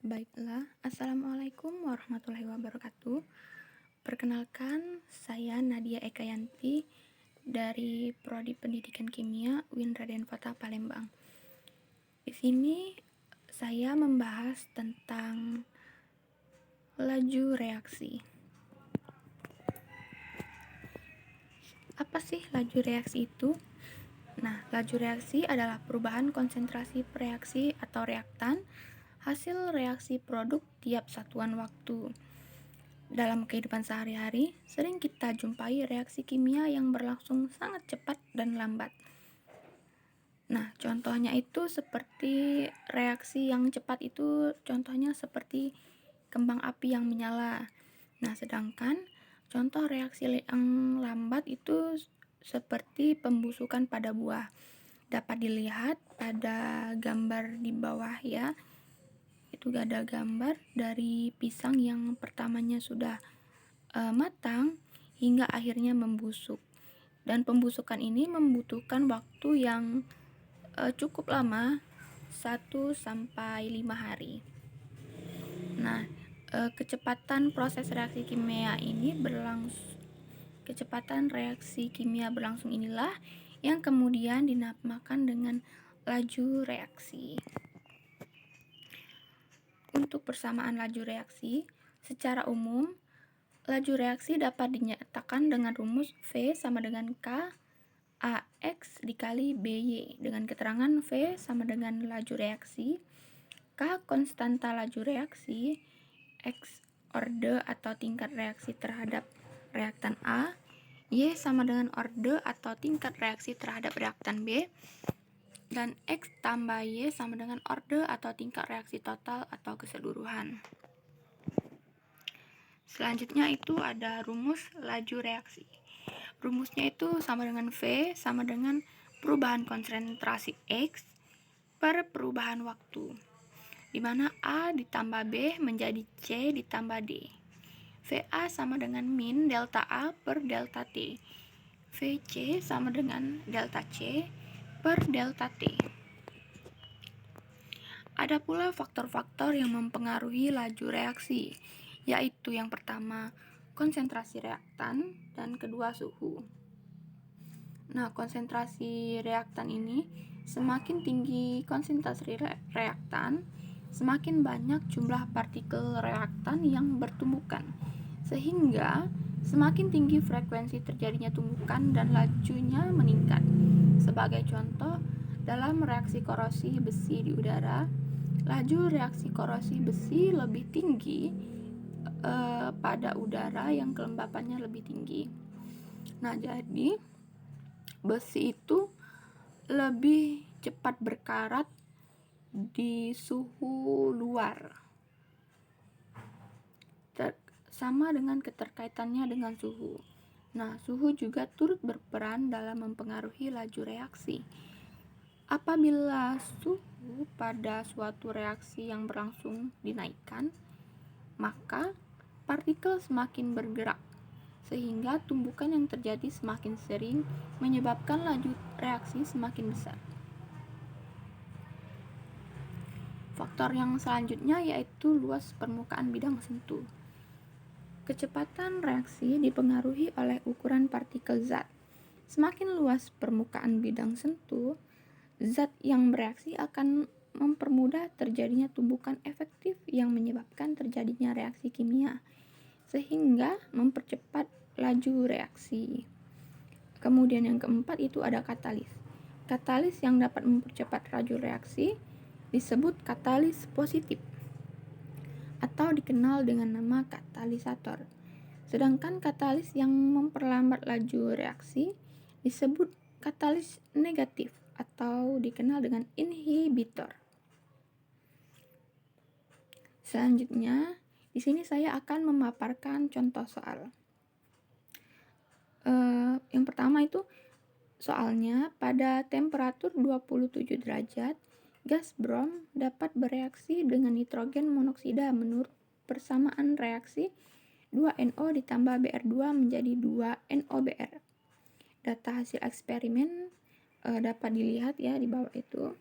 Baiklah, Assalamualaikum warahmatullahi wabarakatuh. Perkenalkan, saya Nadia Ekayanti dari Prodi Pendidikan Kimia UIN Raden Fata Palembang. Di sini saya membahas tentang laju reaksi. Apa sih laju reaksi itu? Nah, laju reaksi adalah perubahan konsentrasi reaksi atau reaktan hasil reaksi produk tiap satuan waktu. Dalam kehidupan sehari-hari, sering kita jumpai reaksi kimia yang berlangsung sangat cepat dan lambat. Nah, contohnya itu seperti reaksi yang cepat itu contohnya seperti kembang api yang menyala. Nah, sedangkan contoh reaksi yang lambat itu seperti pembusukan pada buah. Dapat dilihat pada gambar di bawah ya. Itu ada gambar dari pisang yang pertamanya sudah matang hingga akhirnya membusuk. Dan pembusukan ini membutuhkan waktu yang cukup lama, 1-5 hari. Nah, kecepatan reaksi kimia berlangsung inilah yang kemudian dinamakan dengan laju reaksi. Untuk persamaan laju reaksi, secara umum, laju reaksi dapat dinyatakan dengan rumus V sama dengan K AX dikali BY dengan keterangan V sama dengan laju reaksi, K konstanta laju reaksi, X orde atau tingkat reaksi terhadap reaktan A, Y sama dengan orde atau tingkat reaksi terhadap reaktan B, dan X tambah Y sama dengan orde atau tingkat reaksi total atau keseluruhan. Selanjutnya itu ada rumus laju reaksi. Rumusnya itu sama dengan V sama dengan perubahan konsentrasi X per perubahan waktu, di mana A ditambah B menjadi C ditambah D. VA sama dengan min delta A per delta T. VC sama dengan delta C per delta T. Ada pula faktor-faktor yang mempengaruhi laju reaksi, yaitu yang pertama, konsentrasi reaktan, dan kedua, suhu. Nah, konsentrasi reaktan ini semakin tinggi konsentrasi reaktan, semakin banyak jumlah partikel reaktan yang bertumbukan, sehingga semakin tinggi frekuensi terjadinya tumbukan dan lajunya meningkat. Sebagai contoh, dalam reaksi korosi besi di udara, laju reaksi korosi besi lebih tinggi pada udara yang kelembapannya lebih tinggi. Nah, jadi besi itu lebih cepat berkarat di suhu luar. Sama dengan keterkaitannya dengan suhu. Nah, suhu juga turut berperan dalam mempengaruhi laju reaksi. Apabila suhu pada suatu reaksi yang berlangsung dinaikkan, maka partikel semakin bergerak, sehingga tumbukan yang terjadi semakin sering menyebabkan laju reaksi semakin besar. Faktor yang selanjutnya yaitu luas permukaan bidang sentuh. Kecepatan reaksi dipengaruhi oleh ukuran partikel zat. Semakin luas permukaan bidang sentuh, zat yang bereaksi akan mempermudah terjadinya tumbukan efektif yang menyebabkan terjadinya reaksi kimia, sehingga mempercepat laju reaksi. Kemudian yang keempat itu ada katalis. Katalis yang dapat mempercepat laju reaksi disebut katalis positif atau dikenal dengan nama katalisator. Sedangkan katalis yang memperlambat laju reaksi disebut katalis negatif atau dikenal dengan inhibitor. Selanjutnya, di sini saya akan memaparkan contoh soal. Yang pertama itu soalnya pada temperatur 27 derajat, gas brom dapat bereaksi dengan nitrogen monoksida menurut persamaan reaksi 2NO ditambah Br2 menjadi 2NOBr. Data hasil eksperimen dapat dilihat ya di bawah itu.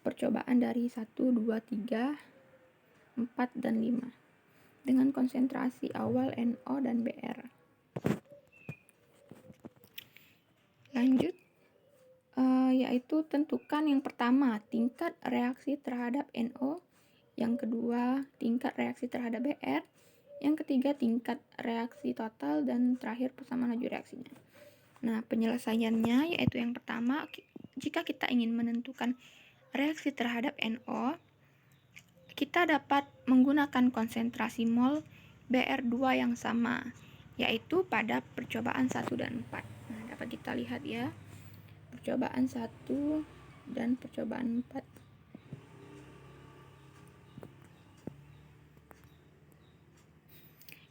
Percobaan dari 1, 2, 3 4, dan 5 dengan konsentrasi awal NO dan Br. Lanjut, yaitu tentukan yang pertama tingkat reaksi terhadap NO, yang kedua tingkat reaksi terhadap Br, yang ketiga tingkat reaksi total, dan terakhir persamaan laju reaksinya. Nah, penyelesaiannya yaitu yang pertama, jika kita ingin menentukan reaksi terhadap NO, kita dapat menggunakan konsentrasi mol Br2 yang sama, yaitu pada percobaan 1 dan 4. Nah, dapat kita lihat ya, percobaan 1 dan percobaan 4.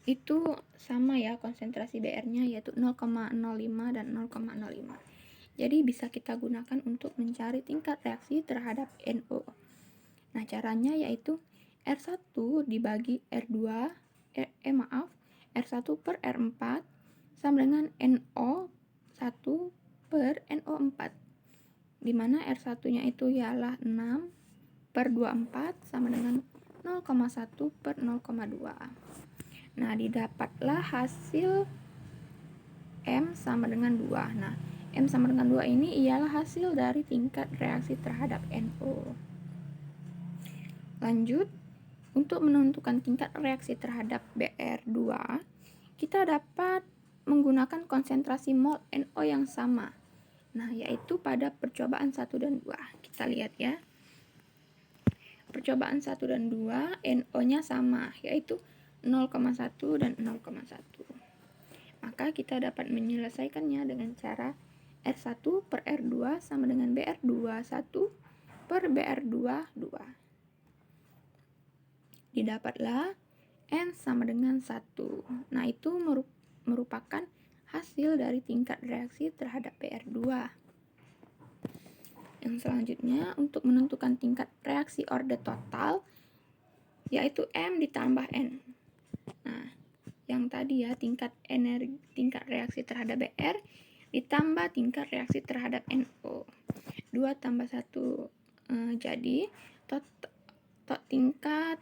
Itu sama ya konsentrasi Br-nya, yaitu 0,05 dan 0,05. Jadi bisa kita gunakan untuk mencari tingkat reaksi terhadap NO. Nah, caranya yaitu R1 dibagi R2, R1 per R4 sama dengan NO1 per NO4, dimana R1-nya itu ialah 6 per 24 sama dengan 0,1 per 0,2. Nah, didapatlah hasil M sama dengan 2. Nah, M sama dengan 2 ini ialah hasil dari tingkat reaksi terhadap NO. Lanjut, untuk menentukan tingkat reaksi terhadap Br2, kita dapat menggunakan konsentrasi mol NO yang sama. Nah, yaitu pada percobaan 1 dan 2. Kita lihat ya. Percobaan 1 dan 2, NO-nya sama, yaitu 0,1 dan 0,1. Maka kita dapat menyelesaikannya dengan cara R1 per R2 sama dengan Br2 1 per Br2 2. Didapatlah N sama dengan 1. Nah, itu merupakan hasil dari tingkat reaksi terhadap Br2. Yang selanjutnya, untuk menentukan tingkat reaksi orde total, yaitu M ditambah N. Nah, yang tadi ya, tingkat reaksi terhadap Br ditambah tingkat reaksi terhadap NO. 2 tambah 1, jadi tingkat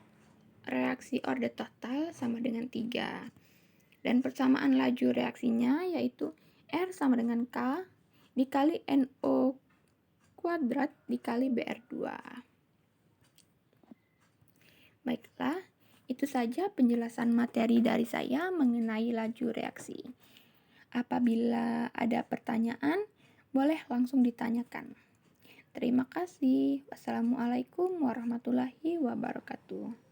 reaksi orde total sama dengan 3. Dan persamaan laju reaksinya yaitu R sama dengan K dikali NO kuadrat dikali Br2. Baiklah, itu saja penjelasan materi dari saya mengenai laju reaksi. Apabila ada pertanyaan, boleh langsung ditanyakan. Terima kasih. Wassalamualaikum warahmatullahi wabarakatuh.